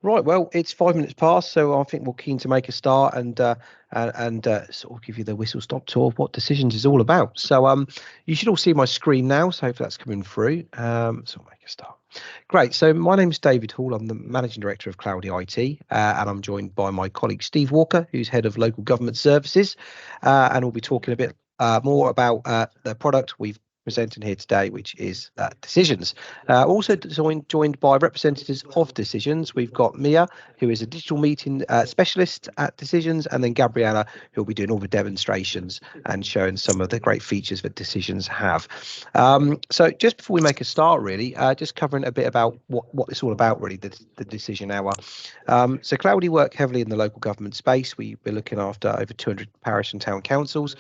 Right, well, it's 5 minutes past, so I think we're keen to make a start and sort of give you the whistle-stop tour of what Decisions is all about. So you should all see my screen now, so hopefully that's coming through. So I'll make a start. Great. So my name is David Hall. I'm the Managing Director of Cloudy IT, and I'm joined by my colleague Steve Walker, who's Head of Local Government Services, and we'll be talking a bit more about the product we've presenting here today, which is Decisions. Also joined by representatives of Decisions. We've got Mia, who is a digital meeting specialist at Decisions, and then Gabriella, who will be doing all the demonstrations and showing some of the great features that Decisions have. So just before we make a start, really, just covering a bit about what it's all about, really, the Decision Hour. So Cloudy work heavily in the local government space. We're looking after over 200 parish and town councils.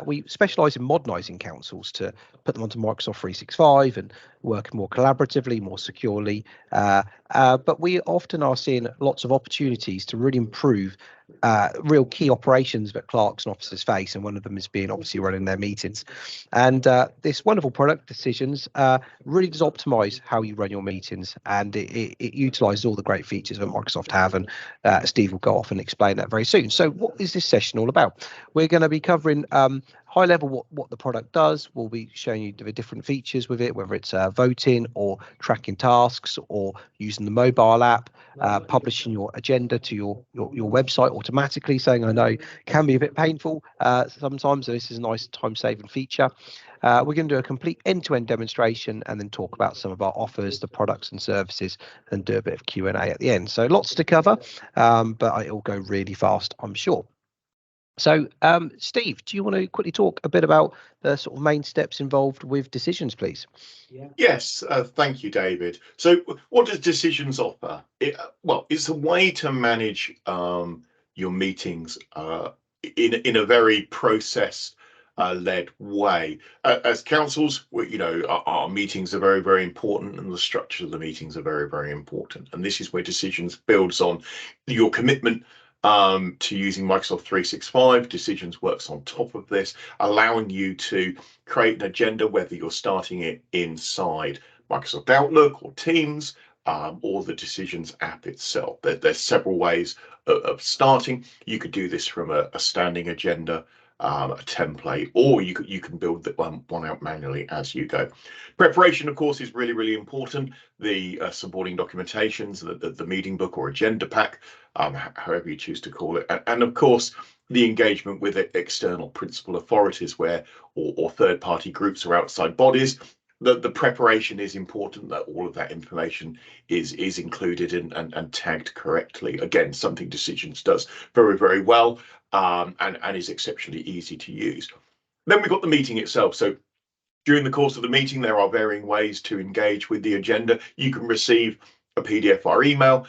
We specialise in modernising councils to put them onto Microsoft 365 and work more collaboratively, more securely. But we often are seeing lots of opportunities to really improve real key operations that clerks and officers face, and one of them is being obviously running their meetings. And this wonderful product, Decisions, really does optimize how you run your meetings, and it utilises all the great features that Microsoft have, and Steve will go off and explain that very soon. So what is this session all about? We're going to be covering high level what the product does. We'll be showing you the different features with it, whether it's voting or tracking tasks or using the mobile app, publishing your agenda to your website automatically. Saying I know can be a bit painful sometimes, so this is a nice time-saving feature. We're going to do a complete end-to-end demonstration and then talk about some of our offers, the products and services, and do a bit of Q&A at the end. So lots to cover, but it'll go really fast, I'm sure. So, Steve, do you want to quickly talk a bit about the sort of main steps involved with Decisions, please? Yes, thank you, David. So what does Decisions offer? Well, it's a way to manage your meetings in a very process led way. As councils, our meetings are very, very important, and the structure of the meetings are very, very important. And this is where Decisions builds on your commitment to using Microsoft 365. Decisions works on top of this, allowing you to create an agenda, whether you're starting it inside Microsoft Outlook or Teams, or the Decisions app itself. There's several ways of starting. You could do this from a standing agenda, a template, or you can build one out manually as you go. Preparation, of course, is really, really important. The supporting documentations, the meeting book or agenda pack, however you choose to call it, and of course the engagement with external principal authorities or third-party groups or outside bodies. The preparation is important, that all of that information is included and tagged correctly. Again, something Decisions does very, very well, and is exceptionally easy to use. Then we've got the meeting itself. So during the course of the meeting, there are varying ways to engage with the agenda. You can receive a PDF or email.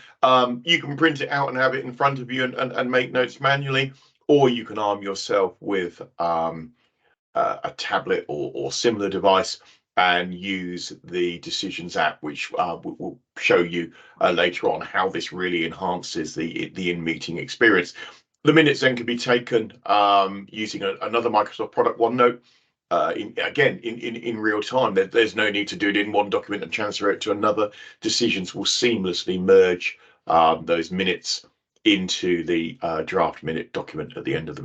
You can print it out and have it in front of you and make notes manually, or you can arm yourself with a tablet or similar device and use the Decisions app, which will show you later on how this really enhances the in-meeting experience. The minutes then can be taken using another Microsoft product, OneNote. In real time. There's no need to do it in one document and transfer it to another. Decisions will seamlessly merge those minutes into the draft minute document at the end of the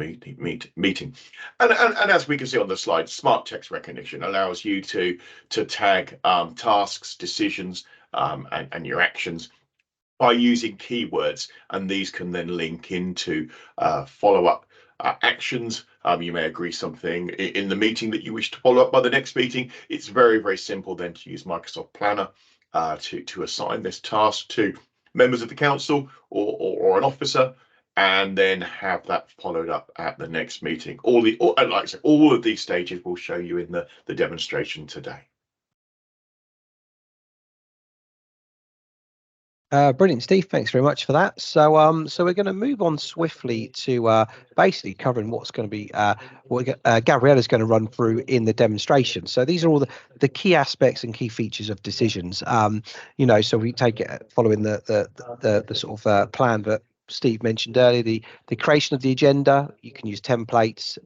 meeting. And as we can see on the slide, smart text recognition allows you to tag tasks, decisions, and your actions by using keywords, and these can then link into follow-up actions. You may agree something in the meeting that you wish to follow up by the next meeting. It's very, very simple then to use Microsoft Planner to assign this task to members of the council or an officer, and then have that followed up at the next meeting. Like I said, all of these stages we'll show you in the demonstration today. Brilliant, Steve. Thanks very much for that. So we're going to move on swiftly to basically covering what's going to be what Gabriella's going to run through in the demonstration. So these are all the key aspects and key features of Decisions. So we take it following the sort of plan that Steve mentioned earlier. The creation of the agenda. You can use templates.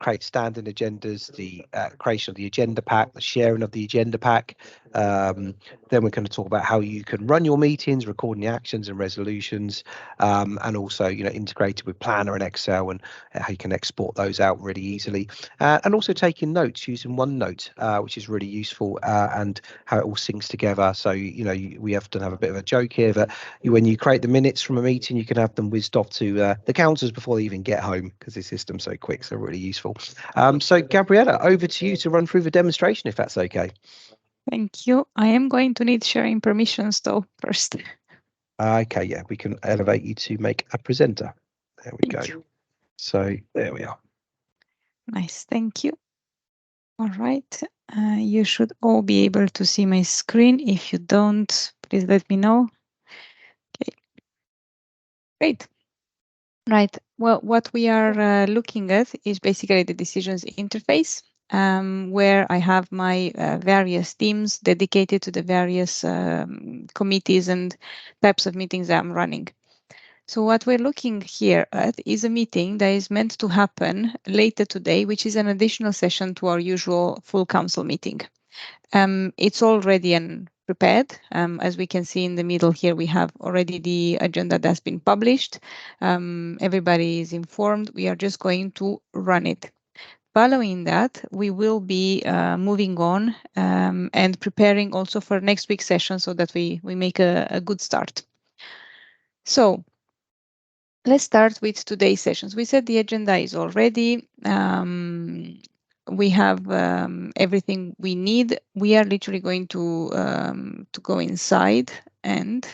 Create standing agendas, the creation of the agenda pack, the sharing of the agenda pack, Then we're going to talk about how you can run your meetings, recording the actions and resolutions, and also, integrated with Planner and Excel, and how you can export those out really easily. And also taking notes using OneNote, which is really useful, and how it all syncs together. So, we often have a bit of a joke here that when you create the minutes from a meeting, you can have them whizzed off to the counters before they even get home, because the system's so quick, so really useful. So Gabriella, over to you to run through the demonstration, if that's okay. Thank you. I am going to need sharing permissions though first. Okay, yeah, we can elevate you to make a presenter. There we Thank go. you. So there we are. Nice, thank you. All right, you should all be able to see my screen. If you don't, please let me know. Okay, great. Right, well, what we are looking at is basically the decisions interface, where I have my various teams dedicated to the various committees and types of meetings that I'm running. So what we're looking here at is a meeting that is meant to happen later today, which is an additional session to our usual full council meeting. It's already prepared. As we can see in the middle here, we have already the agenda that's been published. Everybody is informed. We are just going to run it. Following that, we will be moving on and preparing also for next week's session so that we make a good start. So let's start with today's sessions. We said the agenda is all ready. We have everything we need. We are literally going to go inside and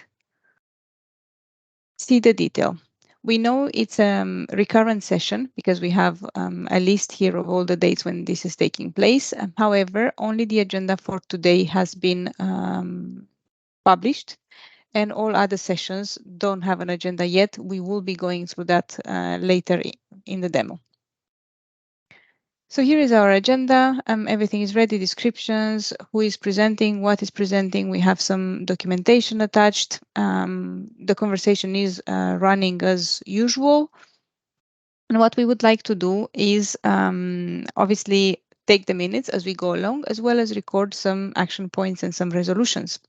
see the detail. We know it's a recurrent session because we have a list here of all the dates when this is taking place. However, only the agenda for today has been published, and all other sessions don't have an agenda yet. We will be going through that later in the demo. So here is our agenda. Everything is ready, descriptions, who is presenting, what is presenting. We have some documentation attached. The conversation is running as usual. And what we would like to do is obviously take the minutes as we go along, as well as record some action points and some resolutions.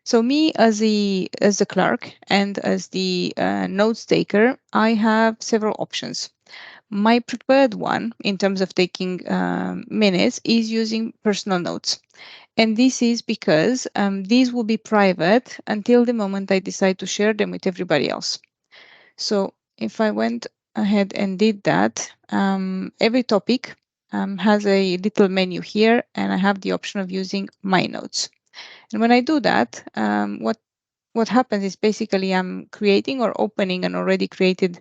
So me as the clerk and as the notes taker, I have several options. My preferred one in terms of taking minutes is using personal notes. And this is because these will be private until the moment I decide to share them with everybody else. So if I went ahead and did that, every topic has a little menu here, and I have the option of using my notes. And when I do that, what happens is basically I'm creating or opening an already created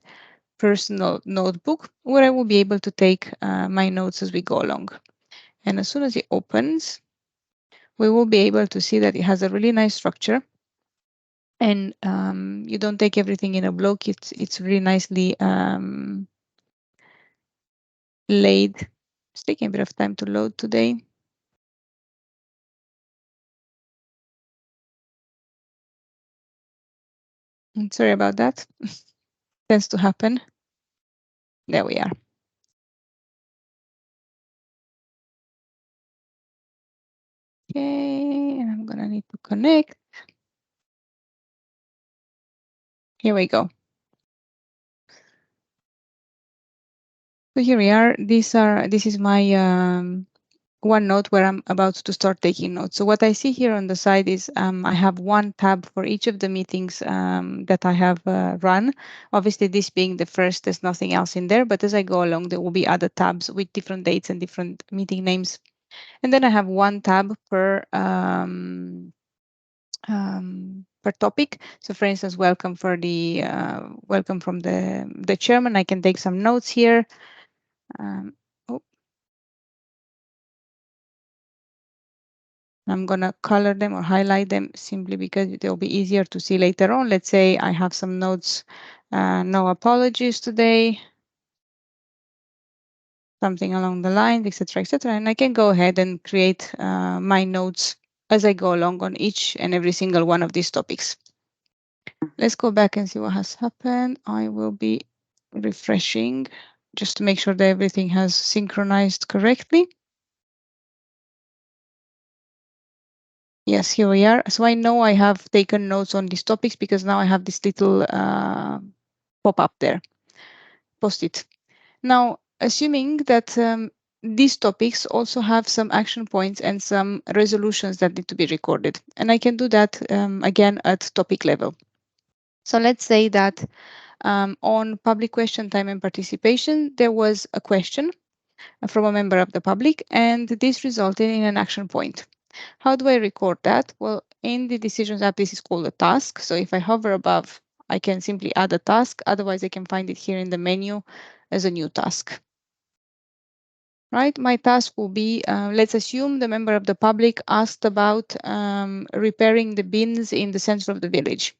personal notebook where I will be able to take my notes as we go along. And as soon as it opens, we will be able to see that it has a really nice structure. And you don't take everything in a block. It's really nicely laid. It's taking a bit of time to load today. I'm sorry about that. Tends to happen. There we are. Okay, and I'm gonna need to connect. Here we go. So here we are. This is my OneNote where I'm about to start taking notes. So what I see here on the side is I have one tab for each of the meetings that I have run. Obviously, this being the first, there's nothing else in there. But as I go along, there will be other tabs with different dates and different meeting names. And then I have one tab per topic. So for instance, welcome from the chairman. I can take some notes here. I'm going to color them or highlight them simply because they'll be easier to see later on. Let's say I have some notes, no apologies today, something along the line, etc., etc. And I can go ahead and create my notes as I go along on each and every single one of these topics. Let's go back and see what has happened. I will be refreshing just to make sure that everything has synchronized correctly. Yes, here we are. So I know I have taken notes on these topics because now I have this little pop-up there, post-it. Now, assuming that these topics also have some action points and some resolutions that need to be recorded. And I can do that again at topic level. So let's say that on public question time and participation, there was a question from a member of the public, and this resulted in an action point. How do I record that? Well, in the Decisions app, this is called a task. So if I hover above, I can simply add a task. Otherwise, I can find it here in the menu as a new task. Right, my task will be, let's assume the member of the public asked about repairing the bins in the center of the village.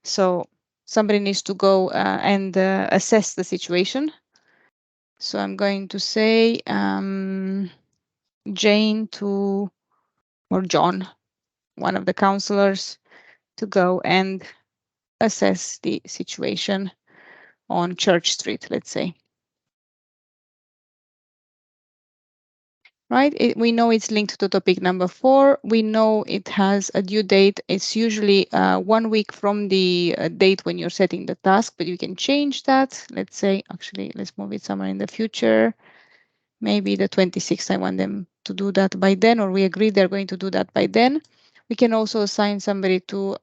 So somebody needs to go and assess the situation. So I'm going to say Jane to, or John, one of the counselors, to go and assess the situation on Church Street, let's say. Right, we know it's linked to topic number 4. We know it has a due date. It's usually 1 week from the date when you're setting the task, but you can change that. Let's say, actually, let's move it somewhere in the future. Maybe the 26th, I want them to do that by then, or we agree they're going to do that by then. We can also assign somebody to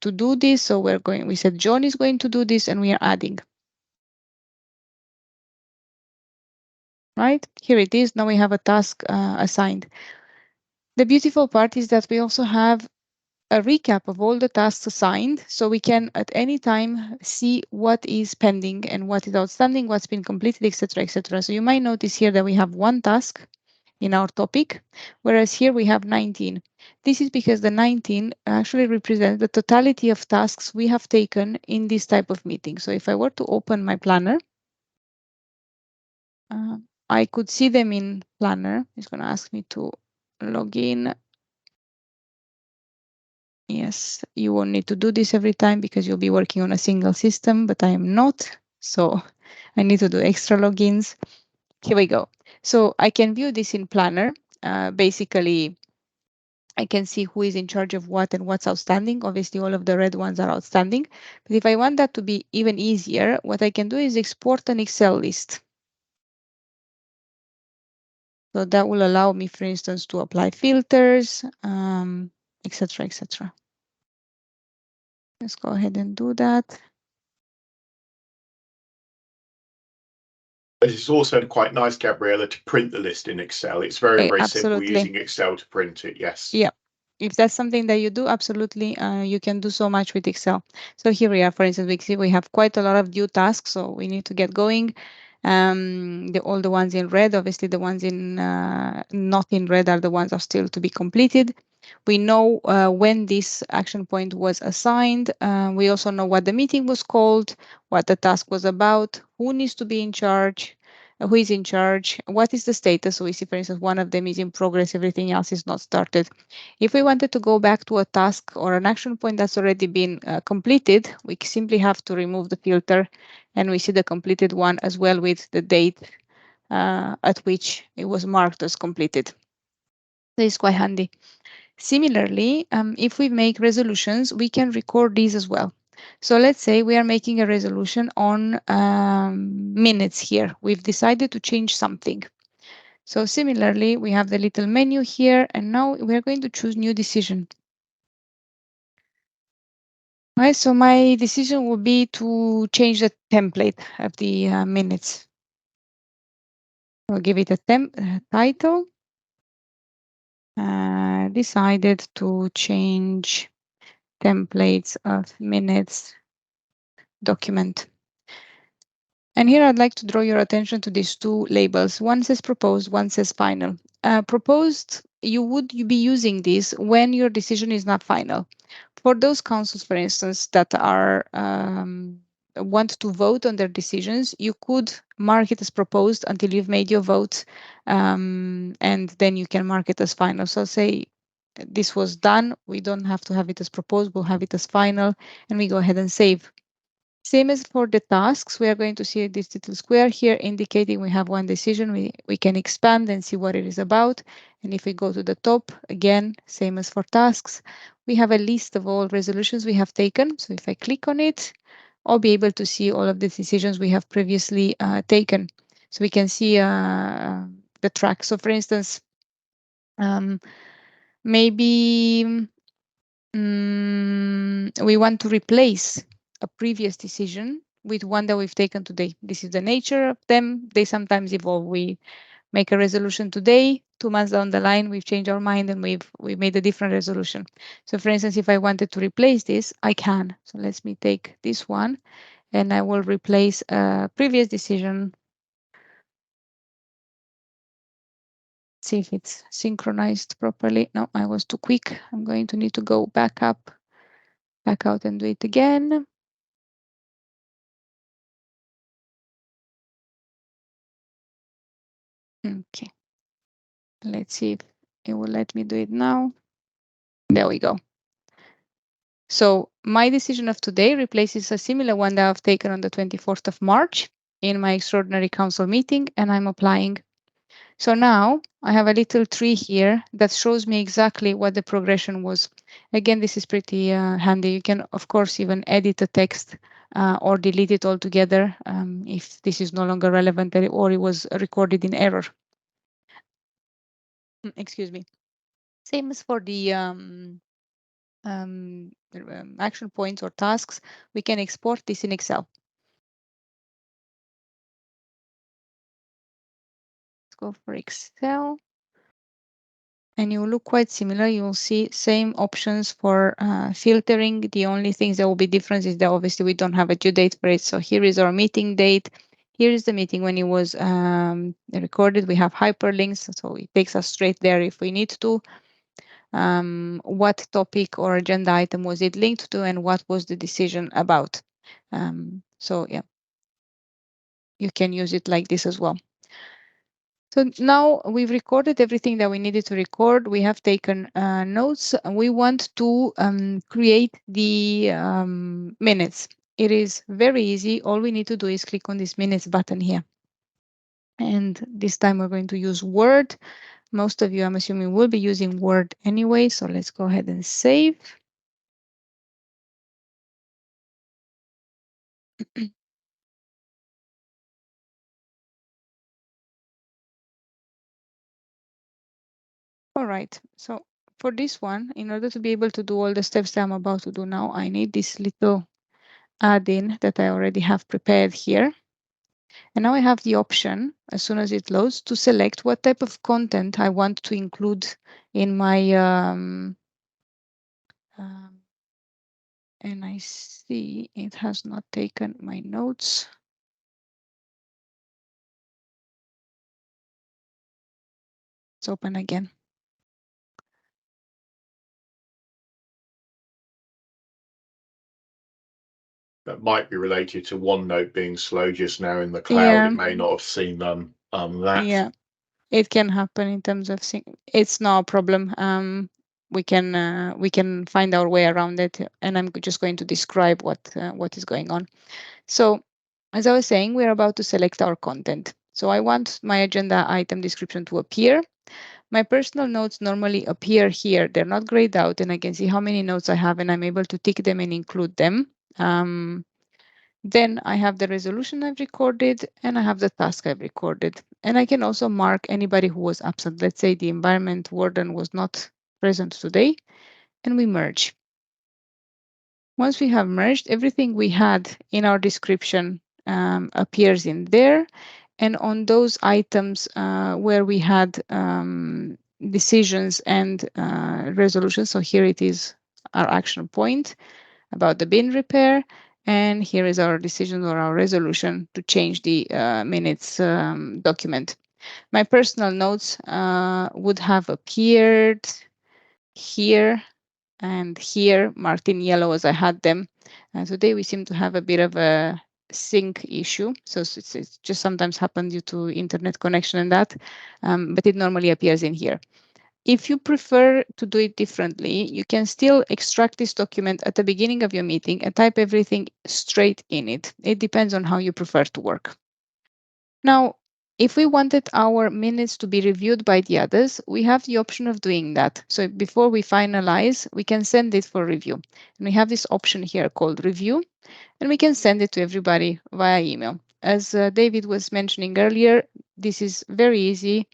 do this. So we said John is going to do this, and we are adding. Right, here it is. Now we have a task assigned. The beautiful part is that we also have a recap of all the tasks assigned, so we can at any time see what is pending and what is outstanding, what's been completed, etc., etc. So you might notice here that we have 1 task in our topic, whereas here we have 19. This is because the 19 actually represents the totality of tasks we have taken in this type of meeting. So if I were to open my planner, I could see them in planner. It's going to ask me to log in. Yes, you won't need to do this every time because you'll be working on a single system, but I am not. So I need to do extra logins. Here we go. So I can view this in planner. Basically, I can see who is in charge of what and what's outstanding. Obviously, all of the red ones are outstanding. But if I want that to be even easier, what I can do is export an Excel list. So that will allow me, for instance, to apply filters, etc., etc. Let's go ahead and do that. But it's also quite nice, Gabriella, to print the list in Excel. It's very, very simple using Excel to print it. Yes. Yeah. If that's something that you do, absolutely, you can do so much with Excel. So here we are, for instance, we see we have quite a lot of due tasks, so we need to get going. All the ones in red, obviously the ones in not in red are the ones that are still to be completed. We know when this action point was assigned. We also know what the meeting was called, what the task was about, who needs to be in charge, who is in charge, what is the status. So we see, for instance, one of them is in progress, everything else is not started. If we wanted to go back to a task or an action point that's already been completed, we simply have to remove the filter and we see the completed one as well with the date at which it was marked as completed. This is quite handy. Similarly, if we make resolutions, we can record these as well. So let's say we are making a resolution on minutes here. We've decided to change something. So similarly, we have the little menu here, and now we're going to choose new decision. Right, so my decision will be to change the template of the minutes. I'll give it a title. Decided to change templates of minutes document. And here I'd like to draw your attention to these 2 labels. One says proposed, one says final. Proposed, you would be using this when your decision is not final. For those councils, for instance, that are want to vote on their decisions, you could mark it as proposed until you've made your vote, and then you can mark it as final. So say this was done, we don't have to have it as proposed, we'll have it as final, and we go ahead and save. Same as for the tasks, we are going to see this little square here indicating we have one decision. We can expand and see what it is about. And if we go to the top, again, same as for tasks, we have a list of all resolutions we have taken. So if I click on it, I'll be able to see all of the decisions we have previously taken. So we can see the track. So for instance, maybe we want to replace a previous decision with one that we've taken today. This is the nature of them. They sometimes evolve. We make a resolution today, 2 months down the line, we've changed our mind and we made a different resolution. So for instance, if I wanted to replace this, I can. So let me take this one and I will replace a previous decision. See if it's synchronized properly. No, I was too quick. I'm going to need to go back up, back out and do it again. Okay. Let's see if it will let me do it now. There we go. So my decision of today replaces a similar one that I've taken on the 24th of March in my extraordinary council meeting, and I'm applying. So now I have a little tree here that shows me exactly what the progression was. Again, this is pretty handy. You can, of course, even edit the text or delete it altogether if this is no longer relevant or it was recorded in error. Excuse me. Same as for the action points or tasks, we can export this in Excel. Let's go for Excel. And you will look quite similar. You'll see same options for filtering. The only things that will be different is that obviously we don't have a due date for it. So here is our meeting date. Here is the meeting when it was recorded. We have hyperlinks, so it takes us straight there if we need to. What topic or agenda item was it linked to and what was the decision about. So yeah, you can use it like this as well. So now we've recorded everything that we needed to record. We have taken notes. We want to create the minutes. It is very easy. All we need to do is click on this minutes button here. And this time we're going to use Word. Most of you, I'm assuming, will be using Word anyway. So let's go ahead and save. All right, so for this one, in order to be able to do all the steps that I'm about to do now, I need this little add-in that I already have prepared here. And now I have the option, as soon as it loads, to select what type of content I want to include in my, and I see it has not taken my notes. Let's open again. That might be related to OneNote being slow just now in the cloud. Yeah. It may not have seen that. Yeah, it can happen in terms of it's no problem. We can find our way around it, and I'm just going to describe what is going on. So, as I was saying, we're about to select our content. So I want my agenda item description to appear. My personal notes normally appear here. They're not grayed out, and I can see how many notes I have, and I'm able to tick them and include them. Then I have the resolution I've recorded, and I have the task I've recorded. And I can also mark anybody who was absent. Let's say the environment warden was not present today, and we merge. Once we have merged, everything we had in our description appears in there. And on those items where we had decisions and resolutions, so here it is our action point about the bin repair. And here is our decision or our resolution to change the minutes document. My personal notes would have appeared here and here, marked in yellow as I had them. Today we seem to have a bit of a sync issue. So it's just sometimes happens due to internet connection and that, but it normally appears in here. If you prefer to do it differently, you can still extract this document at the beginning of your meeting and type everything straight in it. It depends on how you prefer to work. Now, if we wanted our minutes to be reviewed by the others, we have the option of doing that. So before we finalize, we can send it for review. And we have this option here called review, and we can send it to everybody via email. As David was mentioning earlier, this is very easy.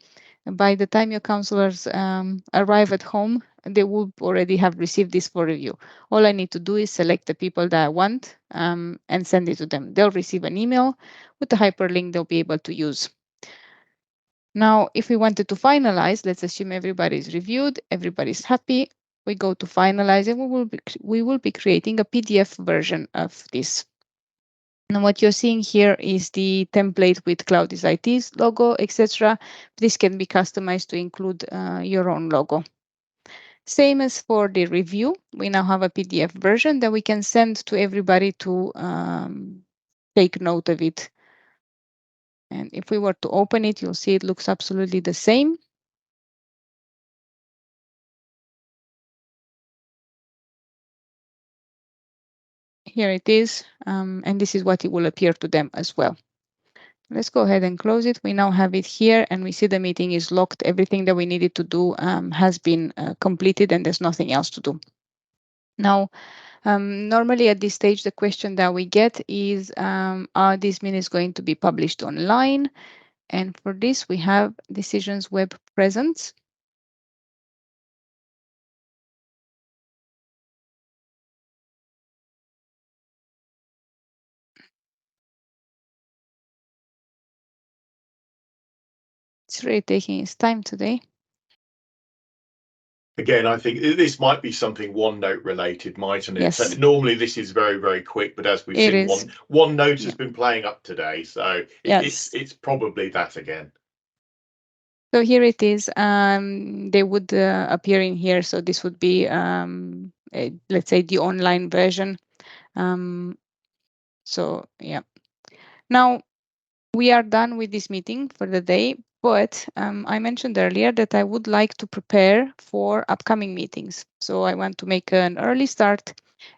By the time your counselors arrive at home, they will already have received this for review. All I need to do is select the people that I want and send it to them. They'll receive an email with the hyperlink they'll be able to use. Now, if we wanted to finalize, let's assume everybody's reviewed, everybody's happy. We go to finalize, and we will be creating a PDF version of this. And what you're seeing here is the template with Cloudys IT's logo, etc. This can be customized to include your own logo. Same as for the review, we now have a PDF version that we can send to everybody to take note of it. And if we were to open it, you'll see it looks absolutely the same. Here it is, and this is what it will appear to them as well. Let's go ahead and close it. We now have it here, and we see the meeting is locked. Everything that we needed to do has been completed, and there's nothing else to do. Now, normally at this stage, the question that we get is, are these minutes going to be published online? And for this, we have Decisions Web Presence. It's really taking its time today. Again, I think this might be something OneNote related, mightn't it? Yes. Normally this is very, very quick, but as we've It seen, is. OneNote has been playing up today, so Yes. it's probably that again. So here it is. They would appear in here. So this would be, let's say, the online version. So yeah. Now we are done with this meeting for the day. But I mentioned earlier that I would like to prepare for upcoming meetings. So I want to make an early start,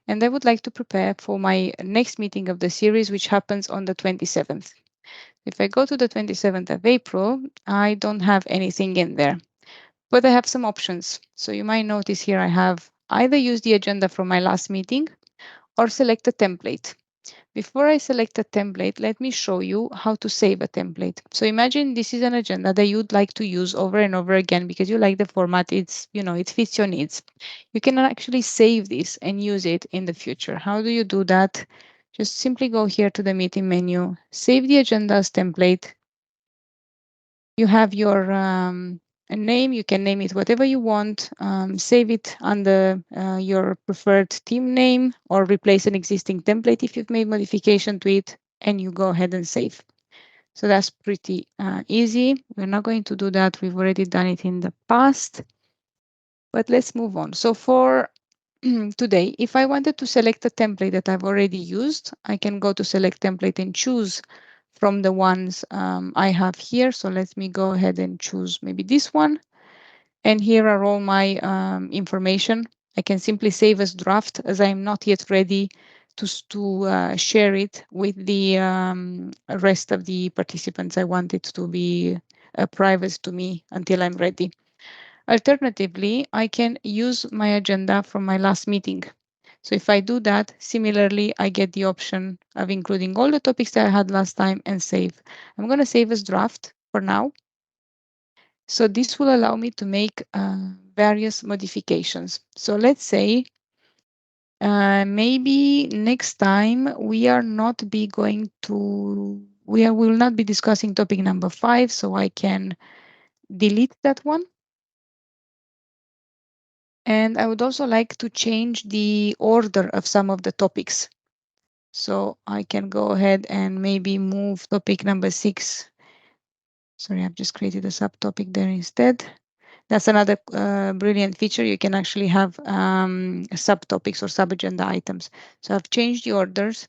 and I would like to prepare for my next meeting of the series, which happens on the 27th. If I go to the 27th of April, I don't have anything in there, but I have some options. So you might notice here I have either use the agenda from my last meeting or select a template. Before I select a template, let me show you how to save a template. So imagine this is an agenda that you'd like to use over and over again because you like the format, it fits your needs. You can actually save this and use it in the future. How do you do that? Just simply go here to the meeting menu, save the agenda as template. You have your name, you can name it whatever you want, save it under your preferred team name or replace an existing template if you've made modification to it, and you go ahead and save. So that's pretty easy. We're not going to do that. We've already done it in the past, but let's move on. So for today, if I wanted to select a template that I've already used, I can go to select template and choose from the ones I have here. So let me go ahead and choose maybe this one. And here are all my information. I can simply save as draft as I am not yet ready to share it with the rest of the participants. I want it to be private to me until I'm ready. Alternatively, I can use my agenda from my last meeting. So if I do that, similarly, I get the option of including all the topics that I had last time and save. I'm going to save as draft for now. So this will allow me to make various modifications. So let's say maybe next time we will not be discussing topic number 5, so I can delete that one. And I would also like to change the order of some of the topics. So I can go ahead and maybe move topic number 6. Sorry, I've just created a subtopic there instead. That's another brilliant feature. You can actually have subtopics or sub-agenda items. So I've changed the orders.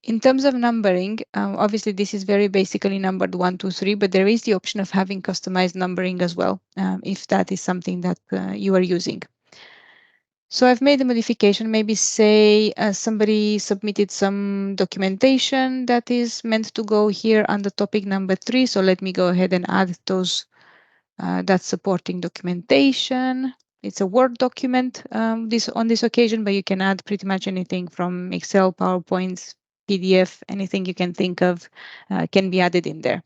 In terms of numbering, obviously this is very basically numbered 1, 2, 3, but there is the option of having customized numbering as well, if that is something that you are using. So I've made a modification, maybe say somebody submitted some documentation that is meant to go here under topic number 3. So let me go ahead and add those, that supporting documentation. It's a Word document on this occasion, but you can add pretty much anything from Excel, PowerPoint, PDF, anything you can think of can be added in there.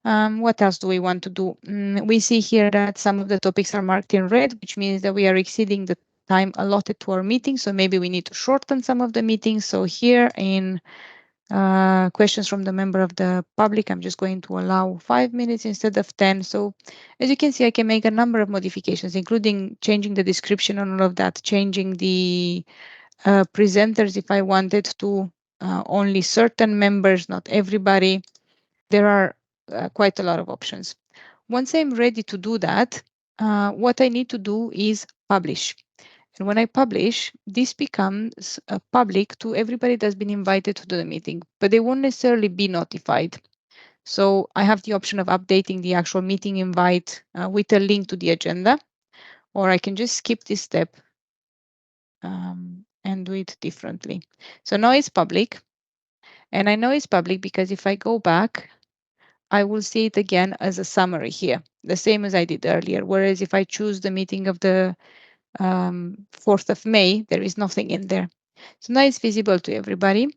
What else do we want to do? We see here that some of the topics are marked in red, which means that we are exceeding the time allotted to our meeting. So maybe we need to shorten some of the meetings. So here in questions from the member of the public, I'm just going to allow 5 minutes instead of 10. So as you can see, I can make a number of modifications, including changing the description and all of that, changing the presenters if I wanted to, only certain members, not everybody. There are quite a lot of options. Once I'm ready to do that, what I need to do is publish. And when I publish, this becomes public to everybody that's been invited to the meeting, but they won't necessarily be notified. So I have the option of updating the actual meeting invite with a link to the agenda, or I can just skip this step and do it differently. So now it's public. And I know it's public because if I go back, I will see it again as a summary here, the same as I did earlier. Whereas if I choose the meeting of the 4th of May, there is nothing in there. So now it's visible to everybody.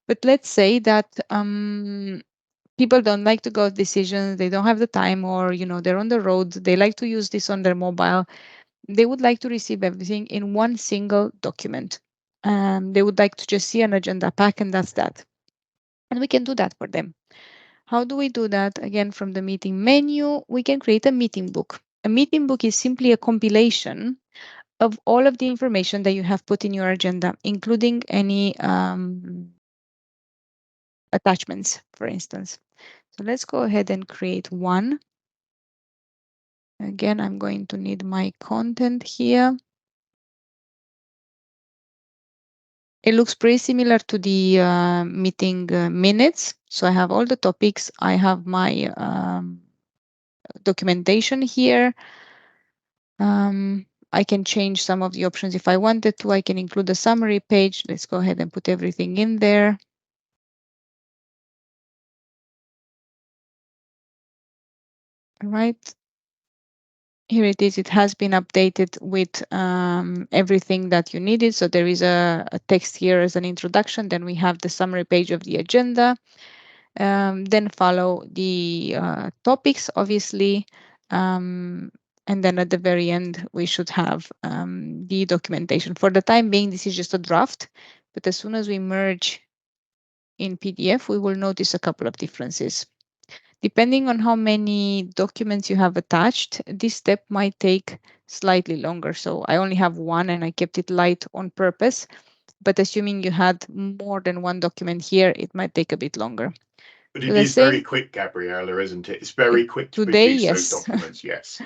But let's say that people don't like to go to decisions, they don't have the time, or they're on the road, they like to use this on their mobile. They would like to receive everything in one single document. They would like to just see an agenda pack, and that's that. And we can do that for them. How do we do that? Again, from the meeting menu, we can create a meeting book. A meeting book is simply a compilation of all of the information that you have put in your agenda, including any attachments, for instance. So let's go ahead and create one. Again, I'm going to need my content here. It looks pretty similar to the meeting minutes. So I have all the topics. I have my documentation here. I can change some of the options if I wanted to. I can include a summary page. Let's go ahead and put everything in there. All right. Here it is. It has been updated with everything that you needed. So there is a text here as an introduction. Then we have the summary page of the agenda. Then follow the topics, obviously. And then at the very end, we should have the documentation. For the time being, this is just a draft. But as soon as we merge in PDF, we will notice a couple of differences. Depending on how many documents you have attached, this step might take slightly longer. So I only have one and I kept it light on purpose. But assuming you had more than one document here, it might take a bit longer. But it is very quick, Gabriella, isn't it? It's very quick to today, produce yes. those documents, yes.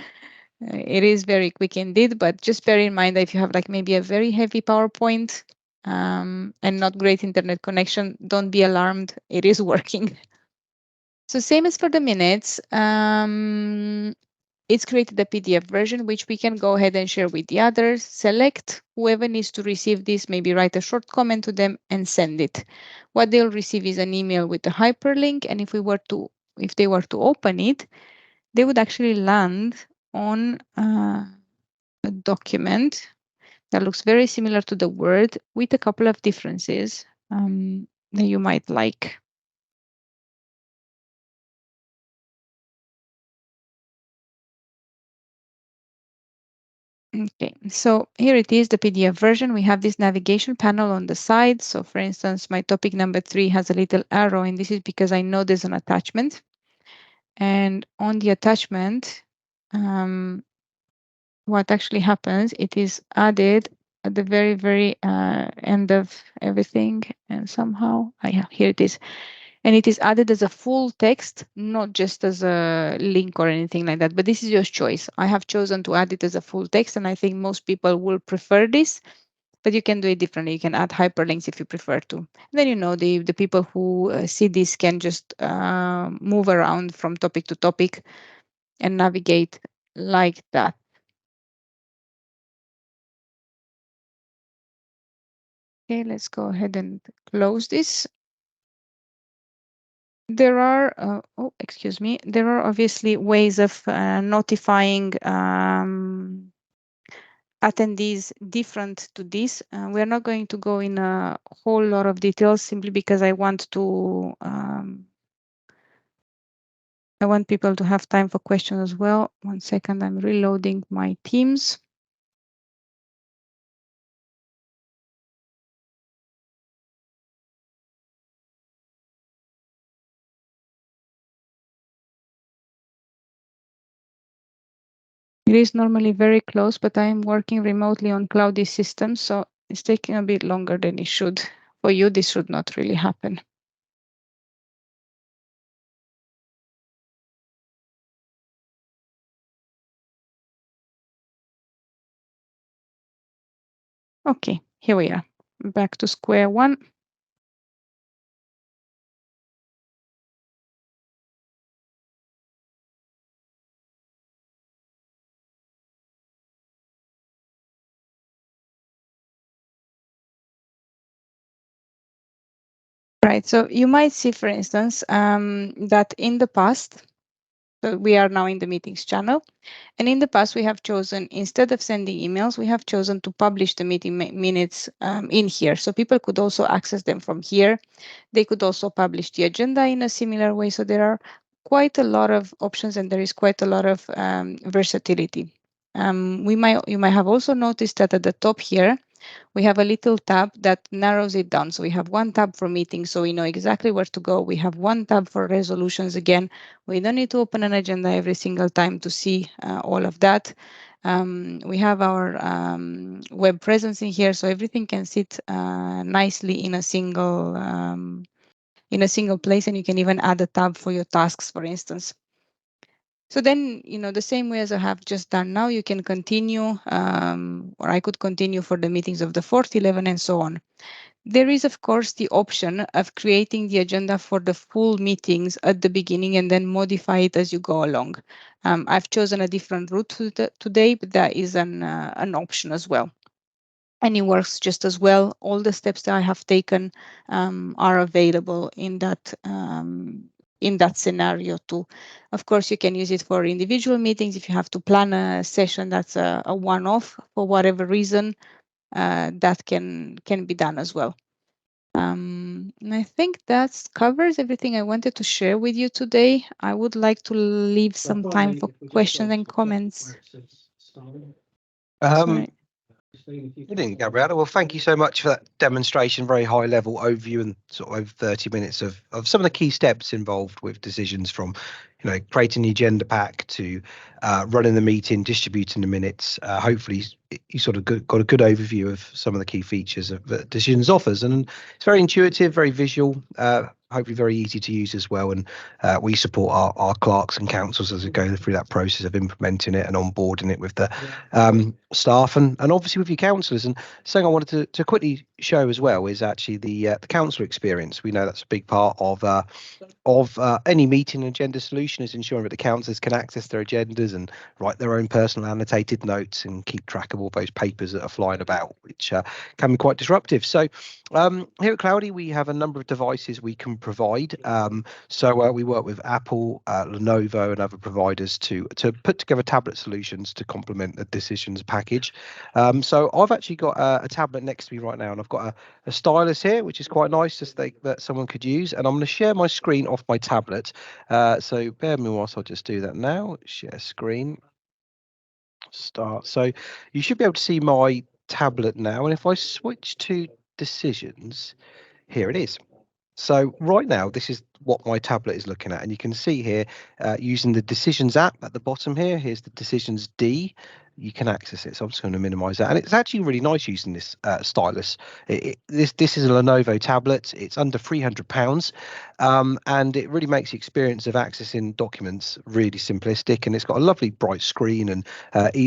It is very quick indeed, but just bear in mind that if you have like maybe a very heavy PowerPoint and not great internet connection, don't be alarmed. It is working. So same as for the minutes, it's created a PDF version, which we can go ahead and share with the others. Select whoever needs to receive this, maybe write a short comment to them and send it. What they'll receive is an email with a hyperlink. And if they were to open it, they would actually land on a document that looks very similar to the Word with a couple of differences that you might like. Okay, so here it is, the PDF version. We have this navigation panel on the side. So for instance, my topic number 3 has a little arrow, and this is because I know there's an attachment. And on the attachment, what actually happens, it is added at the very, very end of everything. And somehow, here it is. And it is added as a full text, not just as a link or anything like that. But this is your choice. I have chosen to add it as a full text, and I think most people will prefer this. but you can do it differently. You can add hyperlinks if you prefer to. And then, you know, the people who see this can just move around from topic to topic and navigate like that. Okay, let's go ahead and close this. There are, excuse me, there are obviously ways of notifying attendees different to this. We're not going to go in a whole lot of details simply because I want people to have time for questions as well. 1 second, I'm reloading my Teams. It is normally very close, but I am working remotely on cloudy systems, so it's taking a bit longer than it should. For you, this should not really happen. Okay, here we are, back to square one. Right, so you might see, for instance, that in the past, so we are now in the meetings channel, and in the past we have chosen, instead of sending emails, we have chosen to publish the meeting minutes in here. So people could also access them from here. They could also publish the agenda in a similar way. So there are quite a lot of options and there is quite a lot of versatility. You might have also noticed that at the top here, we have a little tab that narrows it down. So we have one tab for meetings, so we know exactly where to go. We have one tab for resolutions. Again, we don't need to open an agenda every single time to see all of that. We have our web presence in here, so everything can sit nicely in a single place, and you can even add a tab for your tasks, for instance. So then, you know, the same way as I have just done now, you can continue, or I could continue for the meetings of the 4th, 11, and so on. There is, of course, the option of creating the agenda for the full meetings at the beginning and then modify it as you go along. I've chosen a different route today, but that is an option as well. And it works just as well. All the steps that I have taken are available in that scenario too. Of course, you can use it for individual meetings. If you have to plan a session that's a one-off for whatever reason, that can be done as well. And I think that covers everything I wanted to share with you today. I would like to leave some time for questions and comments. Sorry. Brilliant, Gabriella. Well, thank you so much for that demonstration, very high level overview and sort of over 30 minutes of some of the key steps involved with decisions, from, you know, creating the agenda pack to running the meeting, distributing the minutes. Hopefully you sort of got a good overview of some of the key features of that Decisions offers, and it's very intuitive, very visual, hopefully very easy to use as well. And we support our clerks and councils as we go through that process of implementing it and onboarding it with the staff and obviously with your councillors. And something I wanted to quickly show as well is actually the councillor experience. We know that's a big part of any meeting agenda solution, is ensuring that the councillors can access their agendas and write their own personal annotated notes and keep track of all those papers that are flying about, which can be quite disruptive. So here at Cloudy, we have a number of devices we can provide. So we work with Apple, Lenovo and other providers to put together tablet solutions to complement the Decisions package. So I've actually got a tablet next to me right now, and I've got a stylus here, which is quite nice that someone could use. And I'm going to share my screen off my tablet. So bear with me whilst I'll just do that now. Share screen. Start. So you should be able to see my tablet now. And if I switch to Decisions, here it is. So right now, this is what my tablet is looking at. And you can see here, using the Decisions app at the bottom here, here's the Decisions D. you can access it. So I'm just going to minimize that. And it's actually really nice using this stylus. This is a Lenovo tablet. It's under £300, and it really makes the experience of accessing documents really simplistic. And it's got a lovely bright screen and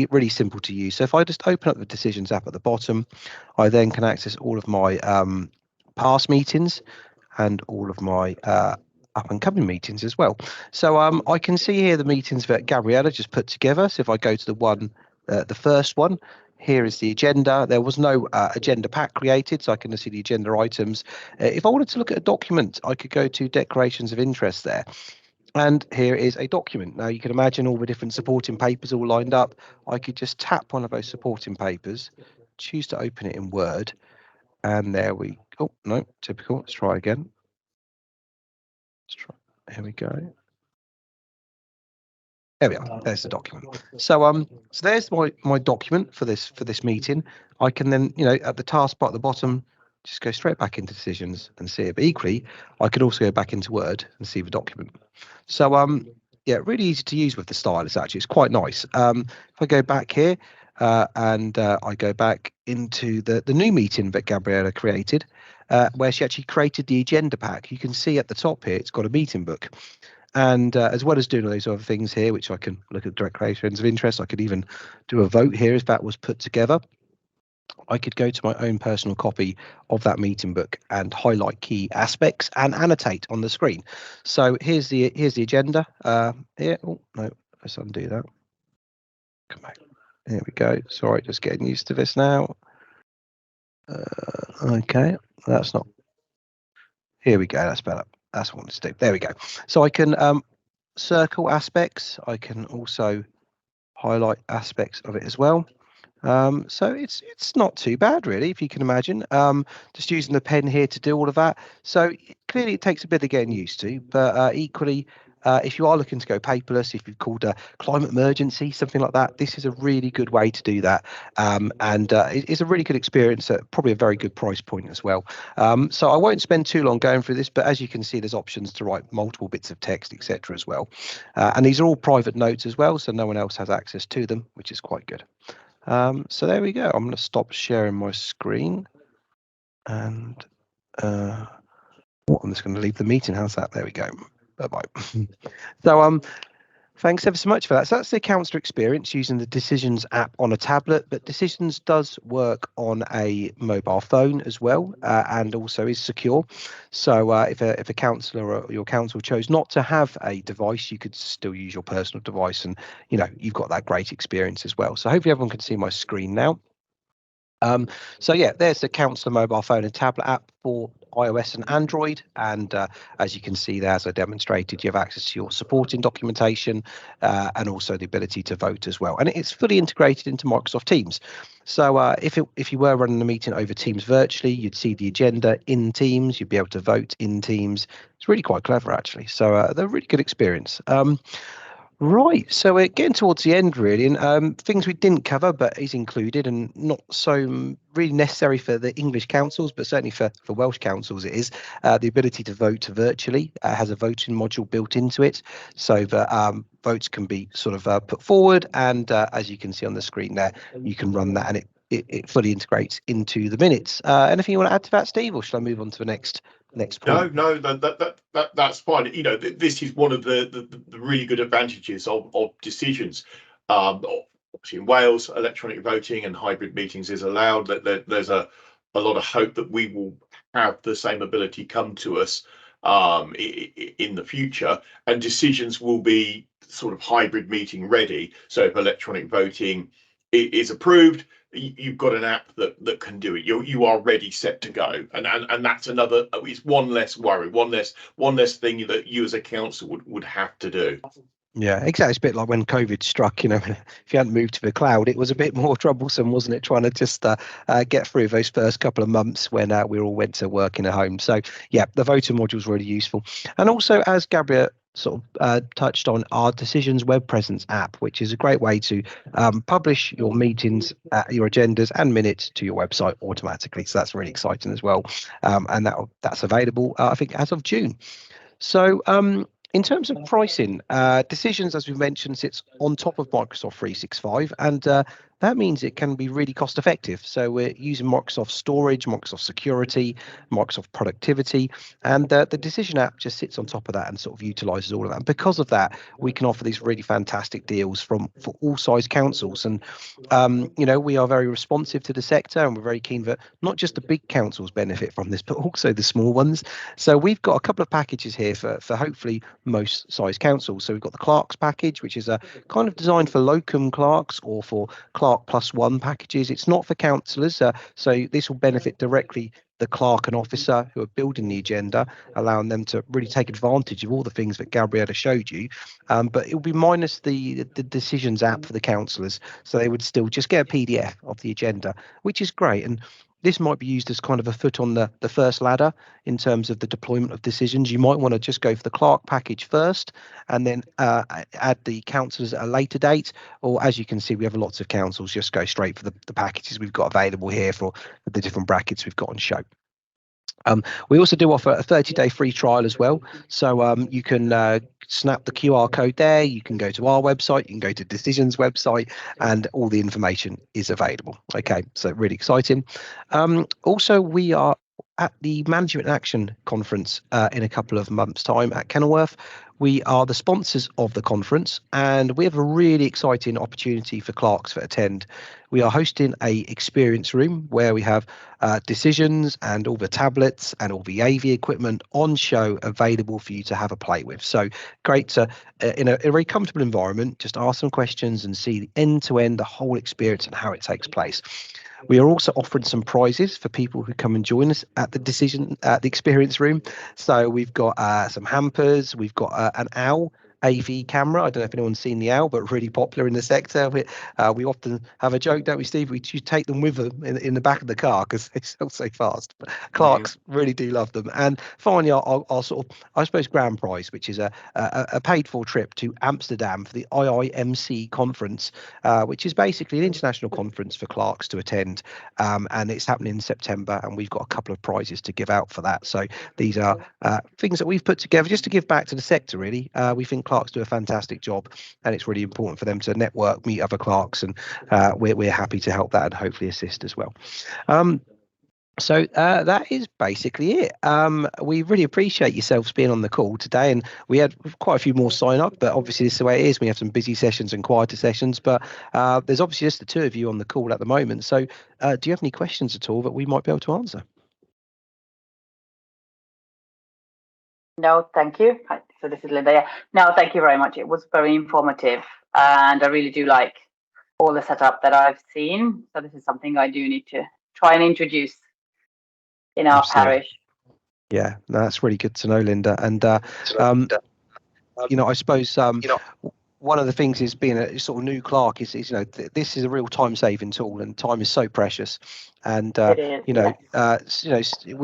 really simple to use. So if I just open up the Decisions app at the bottom, I then can access all of my past meetings and all of my up and coming meetings as well. So I can see here the meetings that Gabriella just put together. So if I go to the first one, here is the agenda. There was no agenda pack created, so I can see the agenda items. If I wanted to look at a document, I could go to declarations of interest there. And here is a document. Now you can imagine all the different supporting papers all lined up. I could just tap one of those supporting papers, choose to open it in Word, and there we go. Oh, no, typical. Let's try again. Here we go. There we are. There's the document. So so there's my document for this meeting. I can then, at the taskbar at the bottom, just go straight back into Decisions and see it. But equally, I could also go back into Word and see the document. So yeah, really easy to use with the stylus. Actually, it's quite nice. If I go back here and I go back into the new meeting that Gabriella created, where she actually created the agenda pack. You can see at the top here, it's got a meeting book. And as well as doing all those other things here, which I can look at declarations of interest, I could even do a vote here if that was put together. I could go to my own personal copy of that meeting book and highlight key aspects and annotate on the screen. So here's the agenda. Here, oh no, let's undo that. Come back. There we go. Sorry, just getting used to this now. Okay, that's not. Here we go. That's better. That's what I want to do. There we go. So I can circle aspects. I can also highlight aspects of it as well. So it's not too bad, really, if you can imagine. Just using the pen here to do all of that. So clearly it takes a bit of getting used to, but equally, if you are looking to go paperless, if you've called a climate emergency, something like that, this is a really good way to do that. And it's a really good experience at probably a very good price point as well. So I won't spend too long going through this, but as you can see, there's options to write multiple bits of text, etc. as well. And these are all private notes as well, so no one else has access to them, which is quite good. So there we go. I'm going to stop sharing my screen, and I'm just going to leave the meeting. How's that? There we go. Bye-bye. So thanks ever so much for that. So that's the Councillor experience using the Decisions app on a tablet, but Decisions does work on a mobile phone as well, and also is secure. So if a councillor or your council chose not to have a device, you could still use your personal device, and you've got that great experience as well. So hopefully everyone can see my screen now. So yeah, there's the Councillor mobile phone and tablet app for iOS and Android, and as you can see there, as I demonstrated, you have access to your supporting documentation and also the ability to vote as well, and it's fully integrated into Microsoft Teams. So if you were running a meeting over Teams virtually, you'd see the agenda in Teams, you'd be able to vote in Teams. It's really quite clever, actually. So they're a really good experience. Right, so we're getting towards the end, really, and things we didn't cover but is included, and not so really necessary for the English councils, but certainly for Welsh councils it is, the ability to vote virtually. Has a voting module built into it, so that votes can be sort of put forward, and as you can see on the screen there, you can run that, and it fully integrates into the minutes. Anything you want to add to that, Steve, or shall I move on to the next point? No, that's fine. This is one of the really good advantages of Decisions. Obviously in Wales, electronic voting and hybrid meetings is allowed. There's a lot of hope that we will have the same ability come to us in the future, and Decisions will be sort of hybrid meeting ready. So if electronic voting is approved, you've got an app that can do it. You are ready, set to go, and that's another. It's one less worry, one less thing that you as a council would have to do. Yeah, exactly. It's a bit like when COVID struck. If you hadn't moved to the cloud, it was a bit more troublesome, wasn't it? Trying to just get through those first couple of months when we all went to work in a home. So yeah, the voting module is really useful, and also as Gabriella sort of touched on, our Decisions web presence app, which is a great way to publish your meetings, your agendas and minutes to your website automatically. So that's really exciting as well, and that's available I think as of June. So in terms of pricing, Decisions, as we mentioned, sits on top of Microsoft 365, and that means it can be really cost effective. So we're using Microsoft Storage, Microsoft Security, Microsoft Productivity, and the Decision app just sits on top of that and sort of utilizes all of that. And because of that, we can offer these really fantastic deals for all size councils. And we are very responsive to the sector, and we're very keen that not just the big councils benefit from this, but also the small ones. So we've got a couple of packages here for hopefully most size councils. So we've got the Clerks package, which is a kind of designed for locum clerks or for Clerk plus one packages. It's not for councillors, so this will benefit directly the clerk and officer who are building the agenda, allowing them to really take advantage of all the things that Gabriella showed you. But it will be minus the Decisions app for the councillors, so they would still just get a PDF of the agenda, which is great. And this might be used as kind of a foot on the first ladder in terms of the deployment of Decisions. You might want to just go for the Clerk package first and then add the councillors at a later date. Or as you can see, we have lots of councils just go straight for the packages we've got available here for the different brackets we've got on show. We also do offer a 30-day free trial as well. So you can snap the QR code there. You can go to our website. You can go to Decisions website, and all the information is available. Okay, so really exciting. Also, we are at the Management in Action conference in a couple of months' time at Kenilworth. We are the sponsors of the conference, and we have a really exciting opportunity for clerks to attend. We are hosting a experience room where we have Decisions and all the tablets and all the AV equipment on show available for you to have a play with. So great to, in a very comfortable environment, just ask some questions and see the end-to-end, the whole experience and how it takes place. We are also offering some prizes for people who come and join us at the experience room. So we've got some hampers. We've got an OWL AV camera. I don't know if anyone's seen the OWL, but really popular in the sector. We often have a joke, don't we, Steve? We take them with them in the back of the car because they sell so fast. But clerks really do love them. And finally, our sort of, I suppose, grand prize, which is a paid-for trip to Amsterdam for the IIMC conference, which is basically an international conference for clerks to attend. And it's happening in September, and we've got a couple of prizes to give out for that. So these are things that we've put together just to give back to the sector, really. We think clerks do a fantastic job, and it's really important for them to network, meet other clerks, and we're happy to help that and hopefully assist as well. So that is basically it. We really appreciate yourselves being on the call today, and we had quite a few more sign up, but obviously this is the way it is. We have some busy sessions and quieter sessions, but there's obviously just the two of you on the call at the moment. So do you have any questions at all that we might be able to answer? No, thank you. Hi, so this is Linda. Yeah. No, thank you very much. It was very informative, and I really do like all the setup that I've seen. So this is something I do need to try and introduce in our parish. Yeah, that's really good to know, Linda. And I suppose one of the things is being a sort of new clerk is this is a real time-saving tool, and time is so precious. And we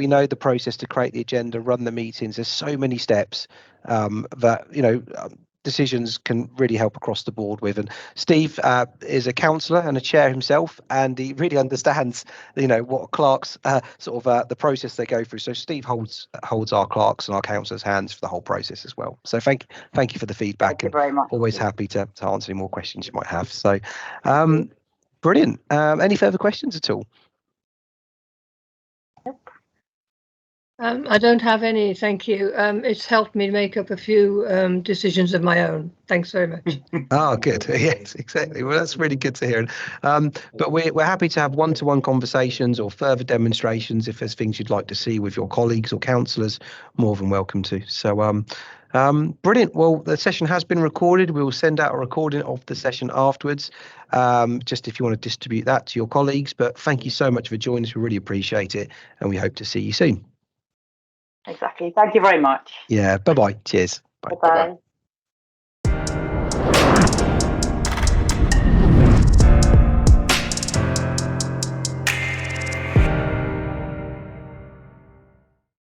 know the process to create the agenda, run the meetings. There's so many steps that Decisions can really help across the board with. And Steve is a councillor and a chair himself, and he really understands what clerks the process they go through. So Steve holds our clerks and our councillors' hands for the whole process as well. So thank you for the feedback. Thank you very much. Always happy to answer any more questions you might have. So brilliant. Any further questions at all? I don't have any, thank you. It's helped me make up a few decisions of my own. Thanks very much. Oh, good. Yes, exactly. Well, that's really good to hear. But we're happy to have one-to-one conversations or further demonstrations if there's things you'd like to see with your colleagues or councillors. More than welcome to. So brilliant. Well, the session has been recorded. We will send out a recording of the session afterwards, just if you want to distribute that to your colleagues. But thank you so much for joining us. We really appreciate it, and we hope to see you soon. Exactly. Thank you very much. Yeah. Bye-bye. Cheers. Bye. Bye-bye.